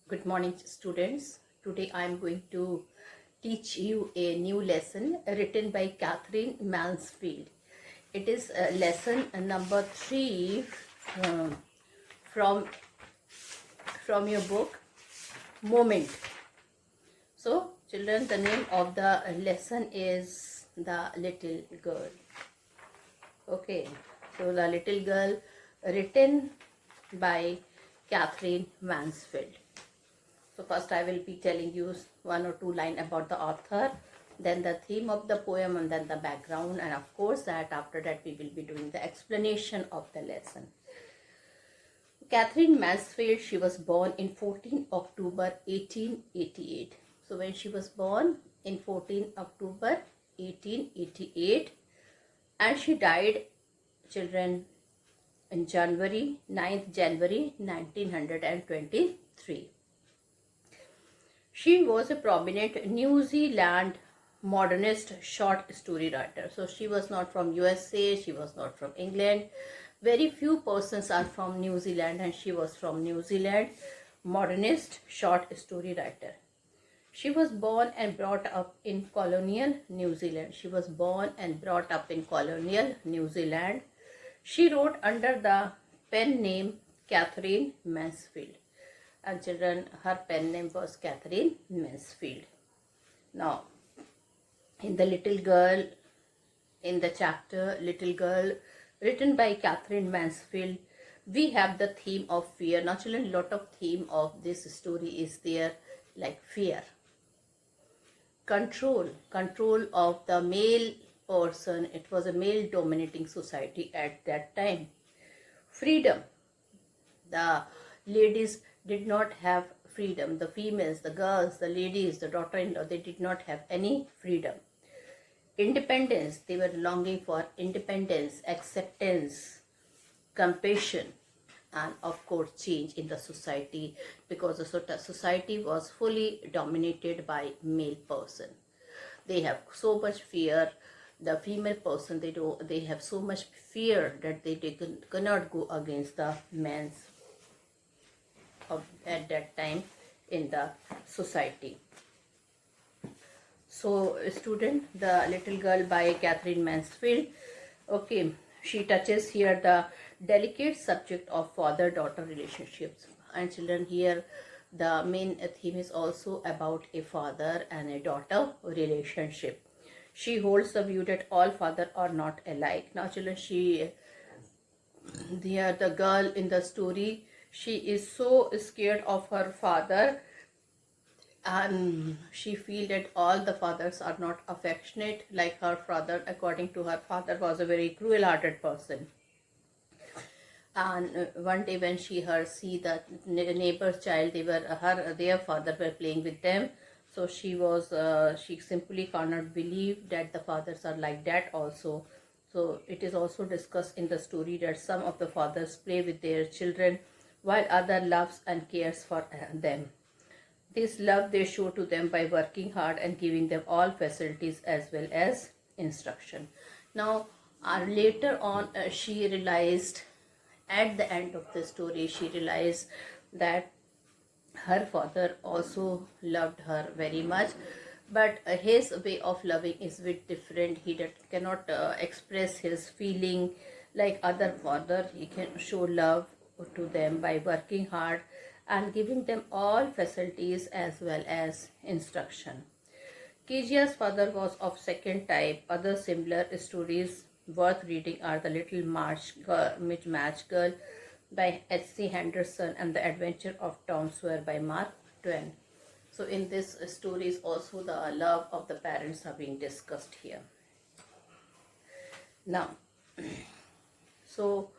Good morning, students. Today I am going to teach you a new lesson written by Catherine Mansfield. It is lesson number 3 uh, from your book Moment. So, children, the name of the lesson is The Little Girl. Okay, so The Little Girl, written by Catherine Mansfield. So first I will be telling you one or two lines about the author, then the theme of the poem, and then the background, and of course that after that we will be doing the explanation of the lesson. Catherine Mansfield, she was born in 14 October 1888. So when she was born in 14 October 1888, and she died, children, in January 9th January 1923. She was a prominent New Zealand modernist short story writer. So she was not from USA, she was not from England. Very few persons are from New Zealand, and she was from New Zealand, modernist short story writer. She was born and brought up in colonial New Zealand. She was born and brought up in colonial New Zealand. She wrote under the pen name Catherine Mansfield. And children, her pen name was Catherine Mansfield. Now, in the Little Girl, in the chapter Little Girl, written by Catherine Mansfield, we have the theme of fear. Now, children, lot of theme of this story is there, like fear, control of the male person. It was a male dominating society at that time. Freedom, the ladies did not have freedom. The females, the girls, the ladies, the daughter-in-law, they did not have any freedom. Independence, they were longing for independence, acceptance, compassion, and of course change in the society, because the society was fully dominated by male person. They have so much fear. The female person, they have so much fear that they cannot go against the men's at that time in the society. So, student, The Little Girl by Catherine Mansfield. Okay, she touches here the delicate subject of father-daughter relationships. And children, here the main theme is also about a father and a daughter relationship. She holds the view that all fathers are not alike. Now, children, the girl in the story, she is so scared of her father, and she feels that all the fathers are not affectionate like her father. According to her, father was a very cruel-hearted person. And one day when she see the neighbor's child, their father were playing with them. So she simply cannot believe that the fathers are like that also. So it is also discussed in the story that some of the fathers play with their children while other loves and cares for them. This love they show to them by working hard and giving them all facilities as well as instruction. Now, later on, she realized, at the end of the story, she realized that her father also loved her very much, but his way of loving is a bit different. He cannot express his feeling like other father. He can show love to them by working hard and giving them all facilities as well as instruction. Kijia's father was of second type. Other similar stories worth reading are The Little Match Girl by H.C. Henderson and The Adventure of Tom Sawyer by Mark Twain. So in this story is also the love of the parents are being discussed here. Now, so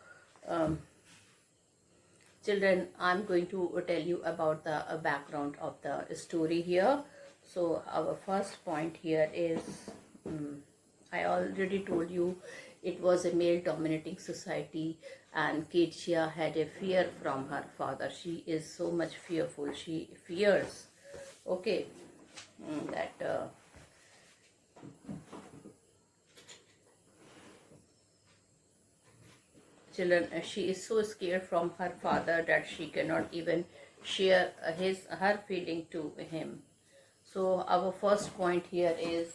children, I'm going to tell you about the background of the story here. So our first point here is, I already told you, it was a male dominating society, and Ketia had a fear from her father. She is so much fearful. She fears, okay, that children, she is so scared from her father that she cannot even share her feeling to him. So our first point here is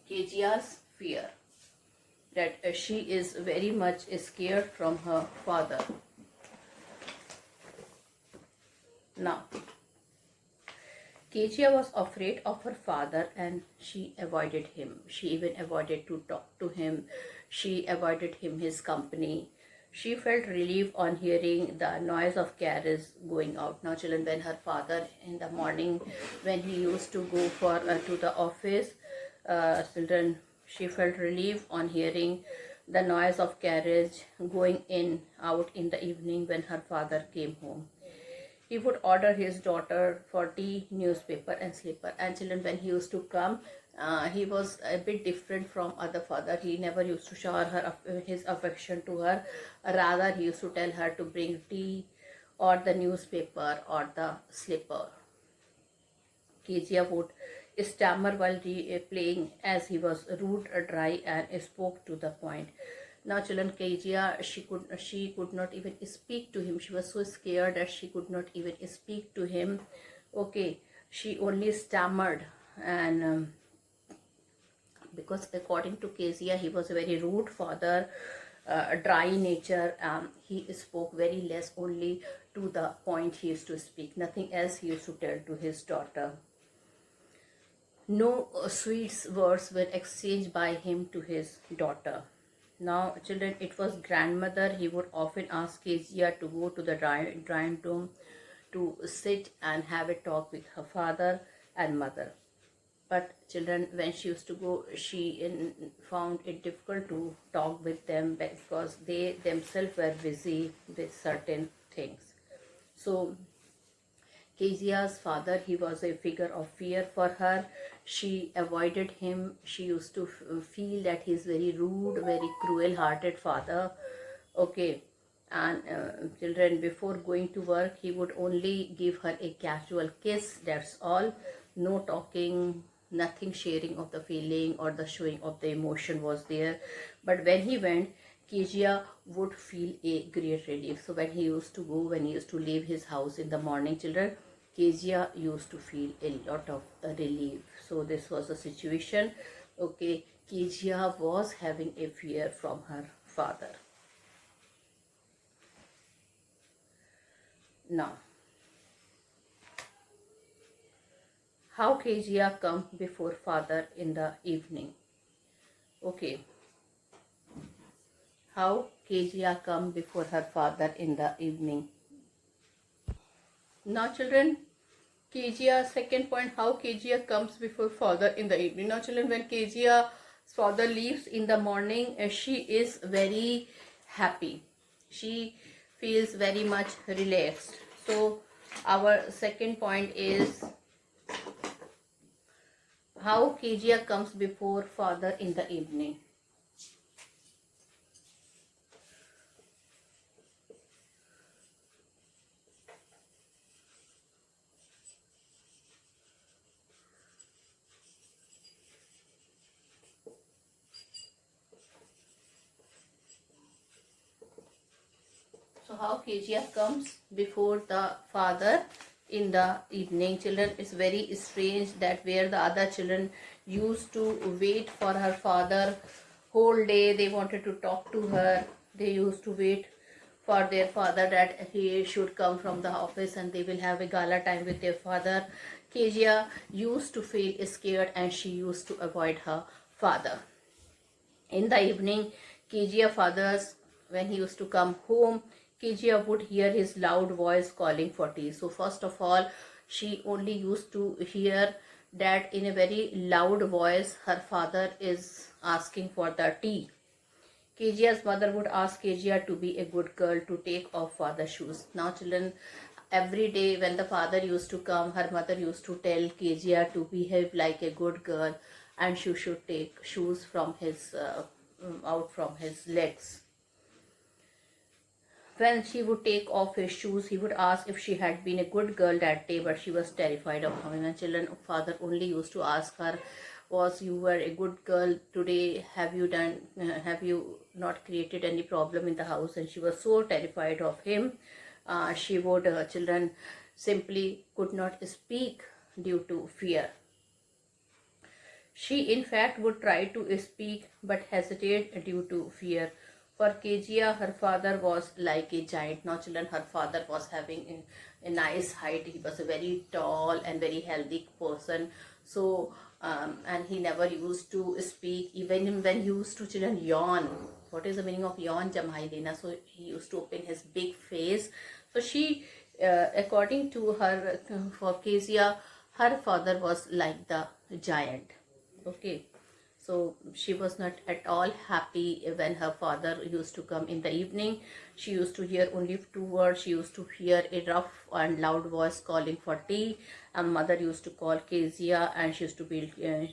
Kejia's fear, that she is very much scared from her father. Now, Kezia was afraid of her father and she avoided him. She even avoided to talk to him. She avoided his company. She felt relief on hearing the noise of carriage going out. Now, children, when her father in the morning, when he used to go to the office, children, she felt relief on hearing the noise of carriage going in out in the evening when her father came home. He would order his daughter for tea, newspaper, and slipper. And children, when he used to come, he was a bit different from other father. He never used to shower his affection to her. Rather, he used to tell her to bring tea, or the newspaper, or the slipper. Kezia would stammer while playing, as he was rude, dry, and spoke to the point. Now, children, Kezia, she could not even speak to him. She was so scared that she could not even speak to him. Okay, she only stammered, and because according to Kezia, he was a very rude father, dry nature. He spoke very less, only to the point he used to speak. Nothing else he used to tell to his daughter. No sweet words were exchanged by him to his daughter. Now, children, it was grandmother. He would often ask Kezia to go to the drawing room to sit and have a talk with her father and mother. But children, when she used to go, she found it difficult to talk with them because they themselves were busy with certain things. So Kezia's father, he was a figure of fear for her. She avoided him. She used to feel that he's very rude, very cruel-hearted father. Okay, and children, before going to work, he would only give her a casual kiss. That's all. No talking, nothing sharing of the feeling or the showing of the emotion was there. But when he went, Kezia would feel a great relief. So when he used to go, when he used to leave his house in the morning, children, Kezia used to feel a lot of relief. So this was the situation. Okay, Kezia was having a fear from her father. Now, how Kezia come before father in the evening? Okay, how Kezia come before her father in the evening? Now, children, Kezia, second point, how Kezia comes before father in the evening. Now, children, when Kezia's father leaves in the morning, she is very happy. She feels very much relaxed. So, our second point is how Kezia comes before father in the evening. So how Kezia comes before the father in the evening. Children, it's very strange that where the other children used to wait for her father whole day, they wanted to talk to her, they used to wait for their father that he should come from the office and they will have a gala time with their father. Kezia used to feel scared and she used to avoid her father. In the evening, Kezia father's, when he used to come home, Kezia would hear his loud voice calling for tea. So first of all, she only used to hear that in a very loud voice, her father is asking for the tea. Kezia's mother would ask Kezia to be a good girl, to take off father's shoes. Now, children, every day when the father used to come, her mother used to tell Kezia to behave like a good girl and she should take shoes from his out from his legs. When she would take off his shoes, he would ask if she had been a good girl that day, but she was terrified of him. And children, father only used to ask her, was you were a good girl today, have you not created any problem in the house? And she was so terrified of him. She would children simply could not speak due to fear. She in fact would try to speak but hesitate due to fear. For Kezia, her father was like a giant. Now children, her father was having a nice height. He was a very tall and very healthy person. So, and he never used to speak. Even when he used to children yawn. What is the meaning of yawn? Jamhai dena. So he used to open his big face. So she, according to her, for Kezia, her father was like the giant. Okay, so she was not at all happy when her father used to come in the evening. She used to hear only two words. She used to hear a rough and loud voice calling for tea, and mother used to call Kezia, and she used to be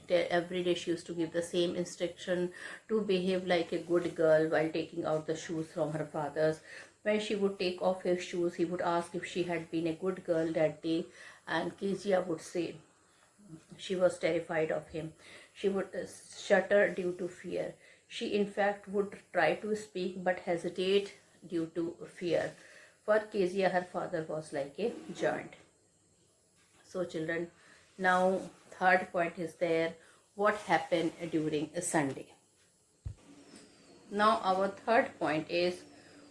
every day she used to give the same instruction to behave like a good girl while taking out the shoes from her father's. When she would take off his shoes, he would ask if she had been a good girl that day, and Kezia would say she was terrified of him. She would shudder due to fear. She in fact would try to speak but hesitate due to fear. For Kezia, her father was like a giant. So children, now third point is there, what happened during a Sunday. Now our third point is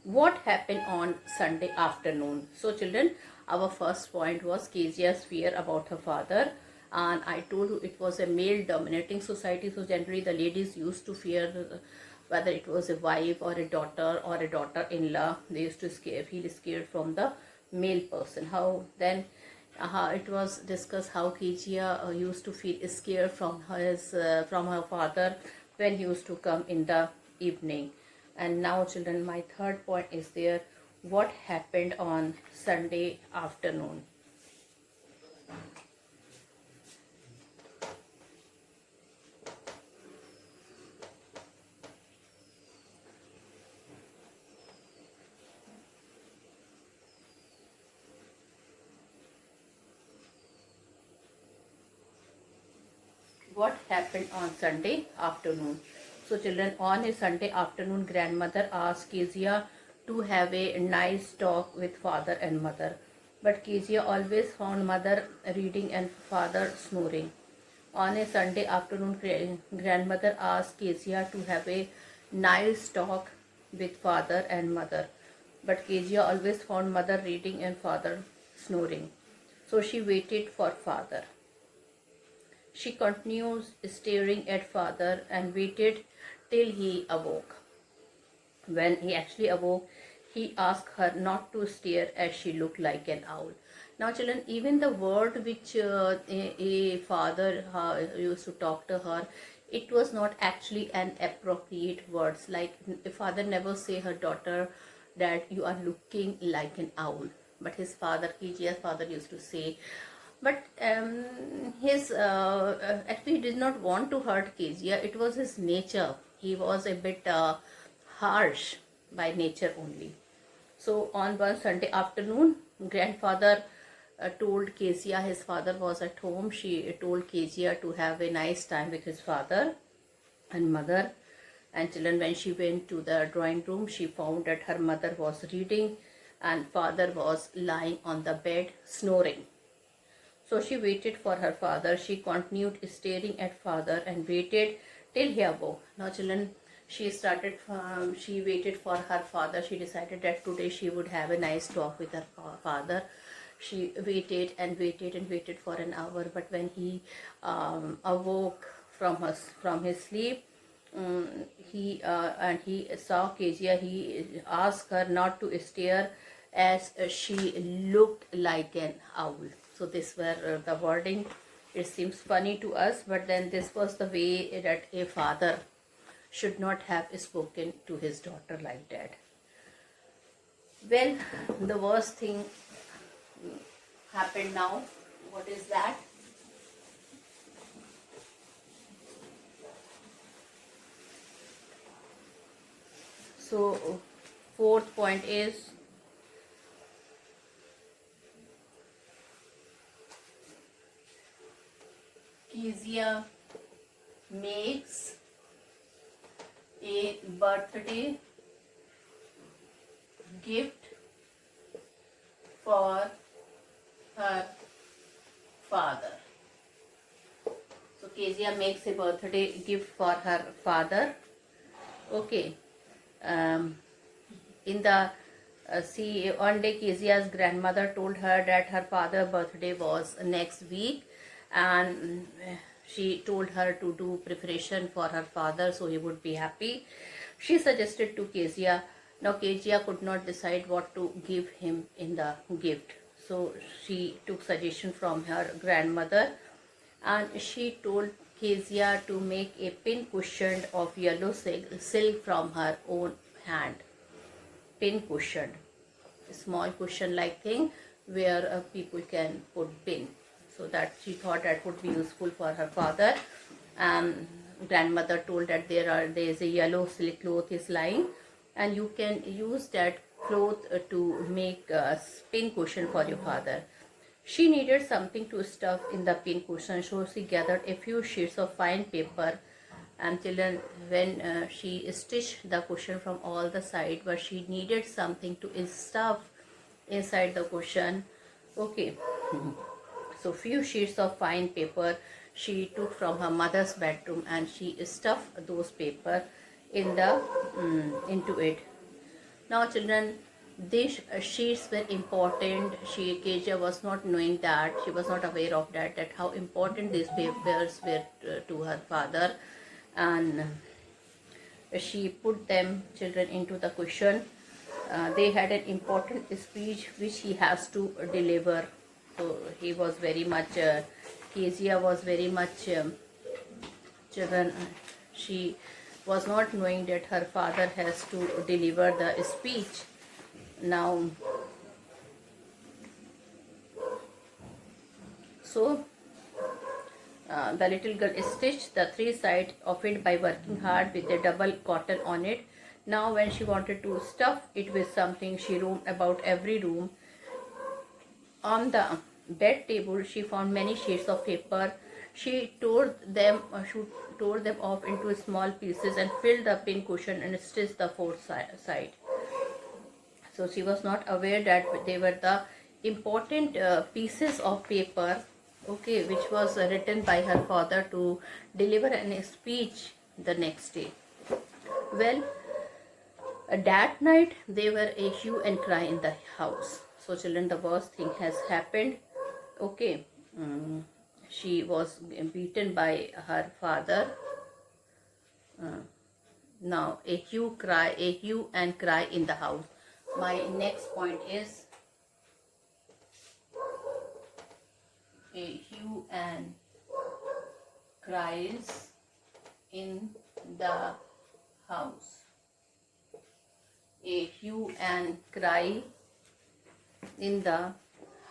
what happened on Sunday afternoon. So children, our first point was Kezia's fear about her father, and I told you it was a male dominating society, so generally the ladies used to fear whether it was a wife or a daughter-in-law. They used to feel scared from the male person. How then it was discussed how Kezia used to feel scared from her father when he used to come in the evening. And now children, my third point is there, what happened on Sunday afternoon. What happened on Sunday afternoon. So children, on a Sunday afternoon, grandmother asked Kezia to have a nice talk with father and mother. But Kezia always found mother reading and father snoring. On a Sunday afternoon, grandmother asked Kezia to have a nice talk with father and mother. But Kezia always found mother reading and father snoring. So she waited for father. She continues staring at father and waited till he awoke. When he actually awoke, he asked her not to stare as she looked like an owl. Now children, even the word which a father used to talk to her, it was not actually an appropriate words. Like a father never say her daughter that you are looking like an owl. But his father, Kezia's father, used to say, but his actually he did not want to hurt Kezia. It was his nature. He was a bit harsh by nature only. So on one Sunday afternoon, grandfather told Kezia, his father was at home. She told Kezia to have a nice time with his father and mother. And children, when she went to the drawing room, she found that her mother was reading and father was lying on the bed snoring. So she waited for her father. She continued staring at father and waited till he awoke. Now children, she waited for her father. She decided that today she would have a nice talk with her father. She waited and waited and waited for an hour. But when he awoke from his sleep, he saw Kezia. He asked her not to stare as she looked like an owl. So this were the wording. It seems funny to us, but then this was the way that a father should not have spoken to his daughter like that. Well, the worst thing happened now. What is that? So fourth point is Kezia makes a birthday gift for her father. So Kezia makes a birthday gift for her father. Okay. In the see, one day Kezia's grandmother told her that her father's birthday was next week, and she told her to do preparation for her father so he would be happy. She suggested to Kezia. Now Kezia could not decide what to give him in the gift, so she took suggestion from her grandmother, and she told Kezia to make a pin cushion of yellow silk from her own hand. Pin cushion, a small cushion like thing where people can put pin. So that she thought that would be useful for her father. Grandmother told that there is a yellow silk cloth is lying, and you can use that cloth to make a pin cushion for your father. She needed something to stuff in the pin cushion, so she gathered a few sheets of fine paper. And children, when she stitched the cushion from all the sides, but she needed something to stuff inside the cushion. Okay, so few sheets of fine paper she took from her mother's bedroom, and she stuffed those paper in the into it. Now children, these sheets were important. Kezia was not knowing that, she was not aware of that how important these papers were to her father. And she put them, children, into the cushion. They had an important speech which he has to deliver. So he was very much, Kezia was very much, children, she was not knowing that her father has to deliver the speech. Now, so the little girl stitched the three sides of it by working hard with a double cotton on it. Now when she wanted to stuff it with something, she roamed about every room. On the bed table she found many sheets of paper. She tore them off into small pieces and filled the pin cushion and stitched the fourth side. So she was not aware that they were the important pieces of paper, okay, which was written by her father to deliver a speech the next day. Well, that night there were a hue and cry in the house. So children, the worst thing has happened. Okay, she was beaten by her father. Now a hue and cry in the house. My next point is a hue and cries in the house. A hue and cry in the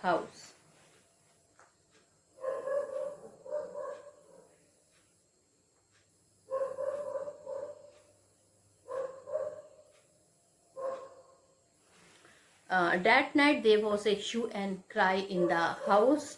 house. That night there was a hue and cry in the house.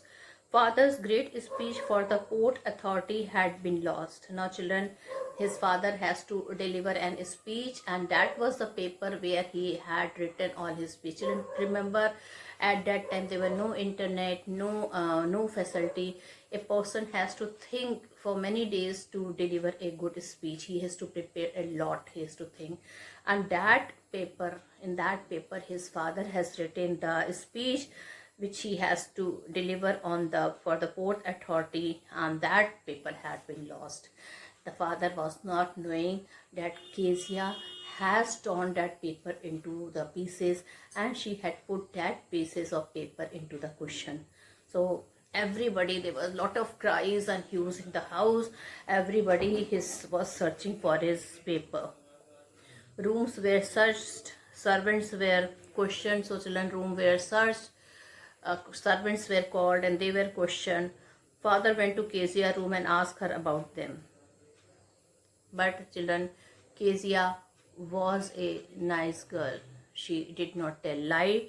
Father's great speech for the Port Authority had been lost. Now children, his father has to deliver an speech, and that was the paper where he had written all his speech. Children, remember at that time there were no internet, no facility. A person has to think for many days to deliver a good speech. He has to prepare a lot, he has to think. And that paper, in that paper his father has written the speech which he has to deliver for the Port Authority, and that paper had been lost. The father was not knowing that Kezia has torn that paper into the pieces, and she had put that pieces of paper into the cushion. So everybody, there was a lot of cries and hues in the house. Everybody was searching for his paper. Rooms were searched, servants were questioned, so children, room were searched, servants were called and they were questioned. Father went to Kezia's room and asked her about them. But children, Kezia was a nice girl. She did not tell lie.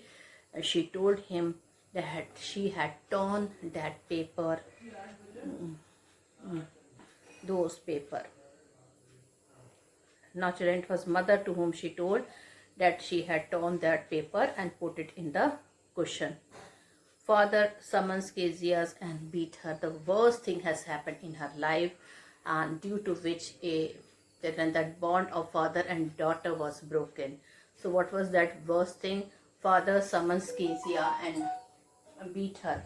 She told him that she had torn that paper those paper. Now children, it was mother to whom she told that she had torn that paper and put it in the cushion. Father summons Kezia and beat her. The worst thing has happened in her life, and due to which that bond of father and daughter was broken. So what was that worst thing? Father summons Kezia and beat her.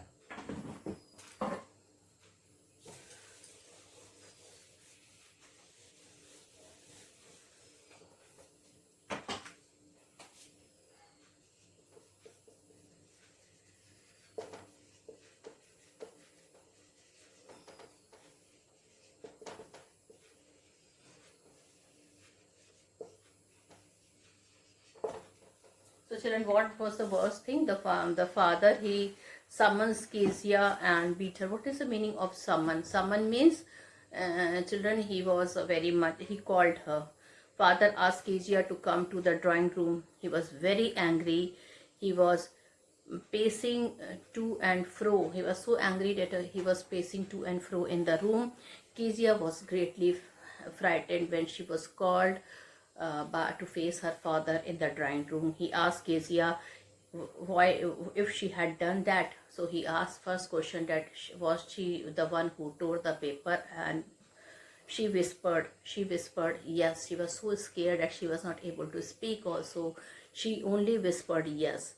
So children, what was the worst thing? The father, he summons Kezia and beat her. What is the meaning of summon? Summon means, children, he was very much, he called her. Father asked Kezia to come to the drawing room. He was very angry. He was pacing to and fro. He was so angry that he was pacing to and fro in the room. Kezia was greatly frightened when she was called to face her father in the drawing room. He asked Kezia why, if she had done that. So he asked first question that was she the one who tore the paper, and she whispered yes. She was so scared that she was not able to speak also. She only whispered yes.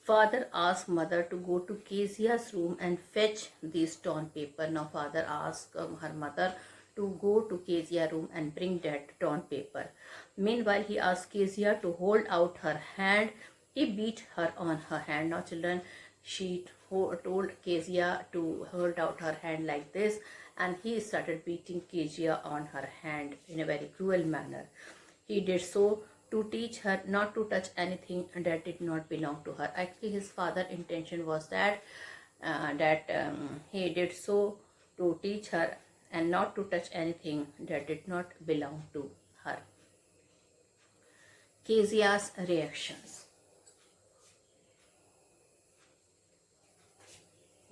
Father asked mother to go to Kezia's room and fetch these torn paper. Now father asked her mother to go to Kezia's room and bring that torn paper. Meanwhile, he asked Kezia to hold out her hand. He beat her on her hand. Now children, she told Kezia to hold out her hand like this, and he started beating Kezia on her hand in a very cruel manner. He did so to teach her not to touch anything that did not belong to her. Actually, his father's intention was that he did so to teach her and not to touch anything that did not belong to her. Kezia's reactions.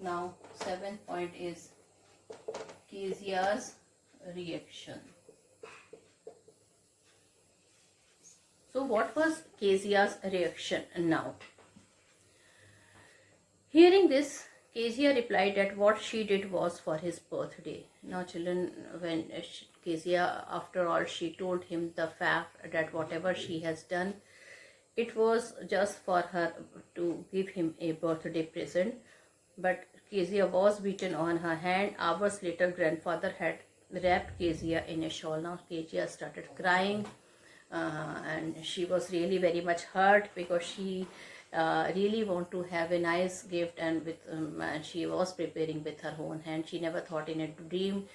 Now, 7th point is Kezia's reaction. So what was Kezia's reaction now? Hearing this, Kezia replied that what she did was for his birthday. Now children, when Kezia, after all, she told him the fact that whatever she has done, it was just for her to give him a birthday present. But Kezia was beaten on her hand. Hours later, grandfather had wrapped Kezia in a shawl. Now Kezia started crying. And she was really very much hurt because she really want to have a nice gift, and she was preparing with her own hand. She never thought in a dream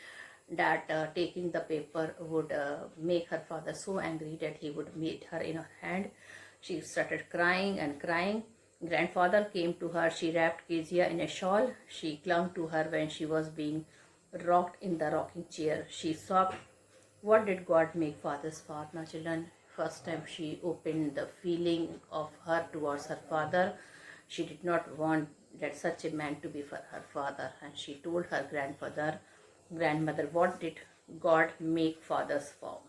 that taking the paper would make her father so angry that he would beat her in her hand. She started crying and crying. Grandfather came to her. She wrapped Kezia in a shawl. She clung to her when she was being rocked in the rocking chair. She sobbed. What did God make father's fault? Now children, first time she opened the feeling of her towards her father. She did not want that such a man to be for her father, and she told her grandmother, what did God make father's fault?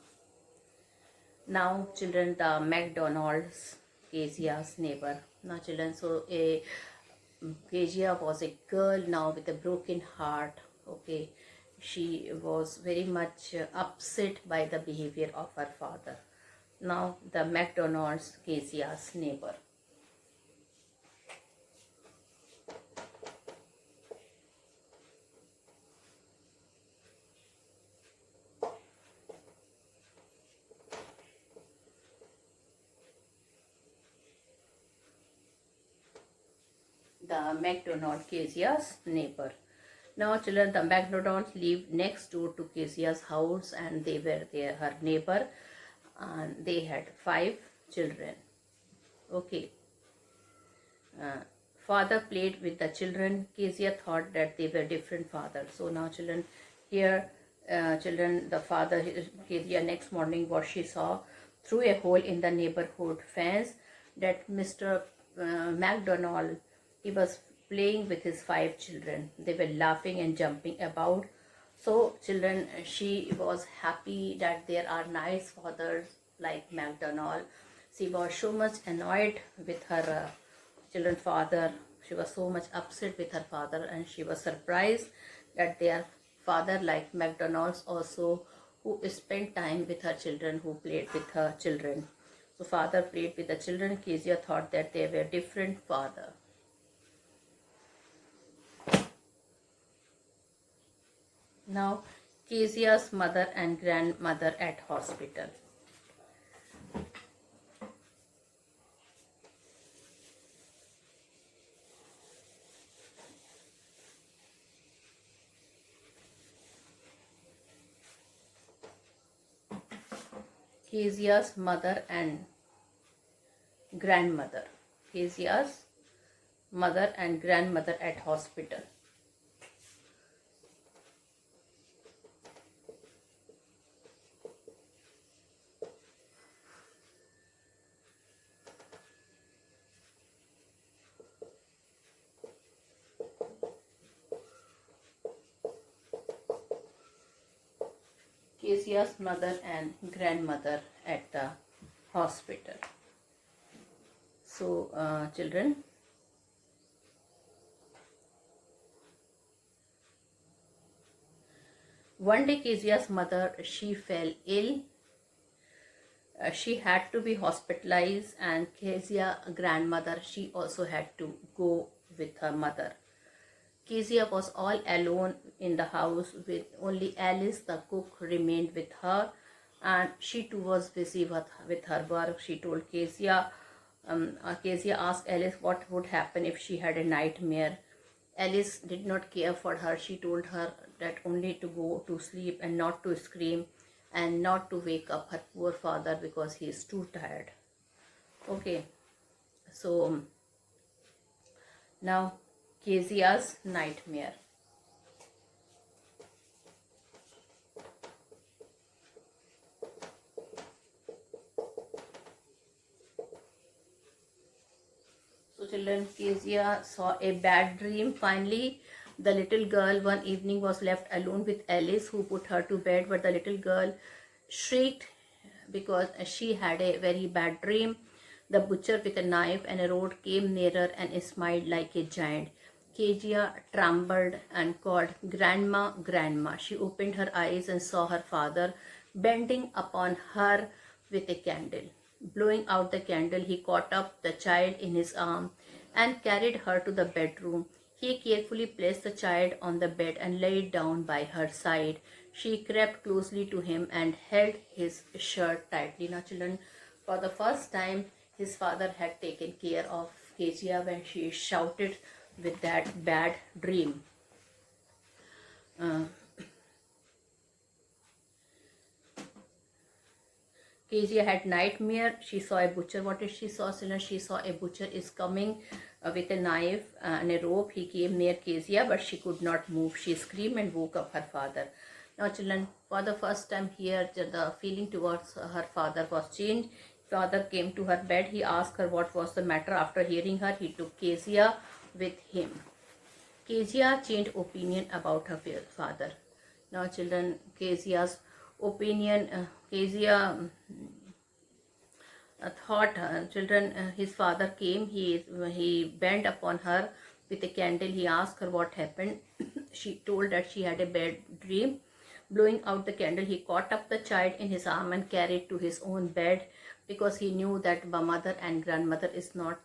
Now children, the McDonald's, Kezia's neighbor. Now children, so Kezia was a girl now with a broken heart. Okay, she was very much upset by the behavior of her father. Now the McDonald's, Kezia's neighbor. The McDonald, Kezia's neighbor. Now children, the McDonalds lived next door to Kezia's house, and they were her neighbor, and they had 5 children. Okay. Father played with the children. Kezia thought that they were different fathers. So now children, here children, the father, Kezia, next morning what she saw through a hole in the neighborhood fence, that Mr. McDonald, he was playing with his 5 children. They were laughing and jumping about. So children, she was happy that there are nice fathers like MacDonald. She was so much annoyed with her children's father. She was so much upset with her father, and she was surprised that their father like McDonald's also, who spent time with her children, who played with her children. So father played with the children. Kezia thought that they were different father. Now, Kezia's mother and grandmother at hospital. Kezia's mother and grandmother. Kezia's mother and grandmother at hospital. Kezia's mother and grandmother at the hospital. So, children, one day Kezia's mother, she fell ill. She had to be hospitalized, and Kezia grandmother, she also had to go with her mother. Kezia was all alone in the house with only Alice, the cook, remained with her, and she too was busy with her work. She told Kezia, Kezia asked Alice what would happen if she had a nightmare. Alice did not care for her. She told her that only to go to sleep and not to scream and not to wake up her poor father because he is too tired. Okay, so now Kezia's nightmare. So children, Kezia saw a bad dream. Finally, the little girl one evening was left alone with Alice, who put her to bed, but the little girl shrieked because she had a very bad dream. The butcher with a knife and a rod came nearer and smiled like a giant. Kezia trembled and called, "Grandma, Grandma." She opened her eyes and saw her father bending upon her with a candle. Blowing out the candle, he caught up the child in his arm and carried her to the bedroom. He carefully placed the child on the bed and laid down by her side. She crept closely to him and held his shirt tightly. Now, children, for the first time, his father had taken care of Kezia when she shouted with that bad dream. Kezia had nightmare. She saw a butcher. What did she saw? She saw a butcher is coming with a knife and a rope. He came near Kezia, but she could not move. She screamed and woke up her father. Now, children, for the first time here, the feeling towards her father was changed. Father came to her bed. He asked her what was the matter. After hearing her, he took Kezia with him. Kezia changed opinion about her father. Now, children, Kezia's opinion, Kezia thought, children, his father came, he bent upon her with a candle. He asked her what happened. She told that she had a bad dream. Blowing out the candle, he caught up the child in his arm and carried to his own bed, because he knew that the mother and grandmother is not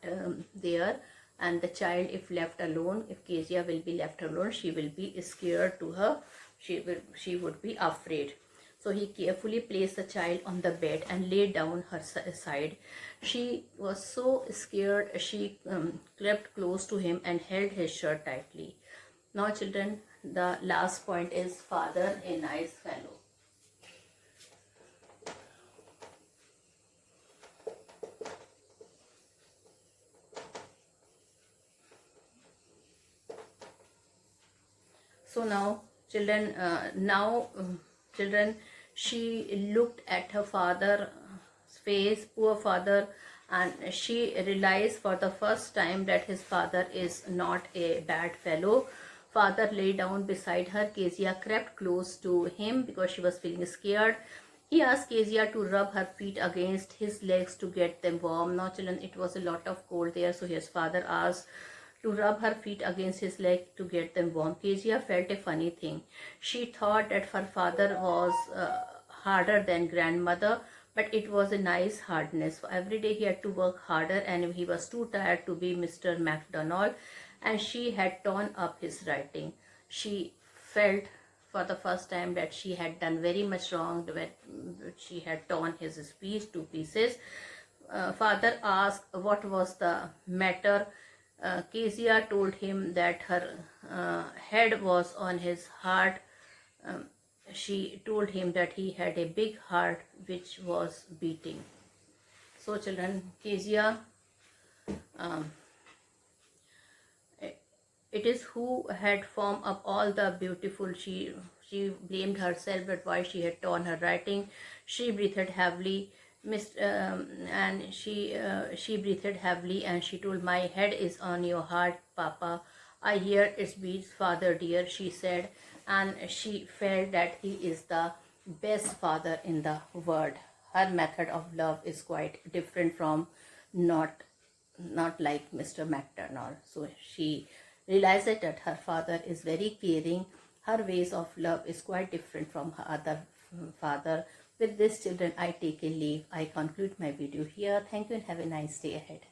there, and the child, if left alone, if Kezia will be left alone, she will be scared to her. She would be afraid. So he carefully placed the child on the bed and lay down her side. She was so scared, she crept close to him and held his shirt tightly. Now, children, the last point is father, a nice fellow. So now, children, children, she looked at her father's face, poor father, and she realized for the first time that his father is not a bad fellow. Father lay down beside her. Kezia crept close to him because she was feeling scared. He asked Kezia to rub her feet against his legs to get them warm. Now, children, it was a lot of cold there, so his father asked to rub her feet against his leg to get them warm. Kezia felt a funny thing. She thought that her father was harder than grandmother, but it was a nice hardness. Every day he had to work harder and he was too tired to be Mr. MacDonald, and she had torn up his writing. She felt for the first time that she had done very much wrong, that she had torn his speech to pieces. Father asked what was the matter. Kezia told him that her head was on his heart. She told him that he had a big heart which was beating. So, children, Kezia, um, it is who had formed up all the beautiful. She blamed herself that why she had torn her writing. She breathed heavily. And she breathed heavily and she told, "My head is on your heart, Papa. I hear its beats, Father dear," she said, and she felt that he is the best father in the world. Her method of love is quite different from not like Mr. McDonald. So she realized that her father is very caring. Her ways of love is quite different from her other father. With this, children, I take a leave. I conclude my video here. Thank you and have a nice day ahead.